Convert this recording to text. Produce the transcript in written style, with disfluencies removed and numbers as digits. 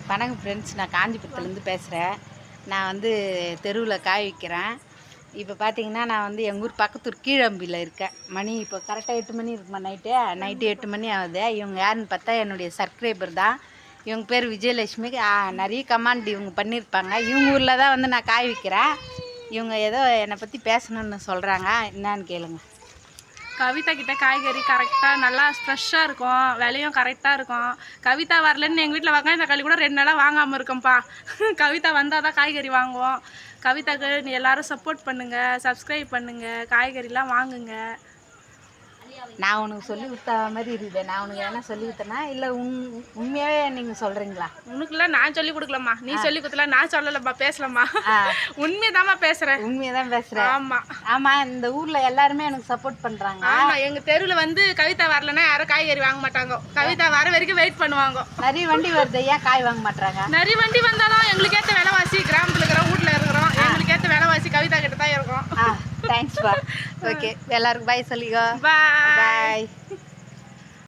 வணக்கம் ஃப்ரெண்ட்ஸ், நான் காஞ்சிபுரத்துலேருந்து பேசுகிறேன். நான் வந்து தெருவில் காய் விற்கிறேன். இப்போ பார்த்தீங்கன்னா நான் வந்து எங்கள் ஊர் பக்கத்தூர் கீழம்பியில் இருக்கேன். மணி இப்போ கரெக்டாக 8 மணி இருக்குமா, நைட்டு 8 மணி ஆகுது. இவங்க யாருன்னு பார்த்தா என்னுடைய சப்ஸ்கிரைபர் தான். இவங்க பேர் விஜயலட்சுமி. நிறைய கமாண்ட் இவங்க பண்ணியிருப்பாங்க. இவங்க ஊரில் தான் வந்து நான் காய் விற்கிறேன். இவங்க ஏதோ என்னை பற்றி பேசணுன்னு சொல்கிறாங்க, என்னான்னு கேளுங்க. கவிதா கிட்ட காய்கறி கரெக்டாக நல்லா ஃப்ரெஷ்ஷாக இருக்கும், விலையும் கரெக்டாக இருக்கும். கவிதா வரலன்னு எங்கள் வீட்டில் வெங்காயம் தக்காளி கூட 2 நாளாக வாங்காமல் இருக்கோம்ப்பா. கவிதா வந்தால் தான் காய்கறி வாங்குவோம். கவிதாக்கு நீ எல்லோரும் சப்போர்ட் பண்ணுங்கள், சப்ஸ்கிரைப் பண்ணுங்கள், காய்கறிலாம் வாங்குங்க. நான் உனக்கு சொல்லி கொடுத்த மாதிரி இருக்குது. நான் உனக்கு என்ன சொல்லி கொடுத்தேன்னா இல்லை உண்மையாகவே நீங்கள் சொல்கிறீங்களா? உனக்குலாம் நான் சொல்லி கொடுக்கலம்மா, நீ சொல்லி கொடுத்தல, நான் சொல்லலம்மா, பேசலம்மா. உண்மையதாம்மா பேசுகிறேன். உண்மையதான் பேசுகிறேன். ஆமாம் ஆமாம், இந்த ஊரில் எல்லாருமே எனக்கு சப்போர்ட் பண்ணுறாங்க. ஆமாம், எங்கள் தெருவில் வந்து கவிதா வரலன்னா யாரும் காய்கறி வாங்க மாட்டாங்க. கவிதா வர வரைக்கும் வெயிட் பண்ணுவாங்க. நிறைய வண்டி வருது, ஏன் காய் வாங்க மாட்டாங்க? நிறைய வண்டி வந்தாலும் எங்களுக்கு ஏற்ற விலைவாசி, கிராமத்தில் இருக்கிறோம், வீட்டில் இருக்கிறோம், எங்களுக்கு ஏற்ற விலைவாசி கவிதா கிட்ட தான் இருக்கும். தேங்க்ஸ்ப்பா. ஓகே, எல்லாருக்கும் பாய் சொல்லிக்கோ. பாய். பாய்.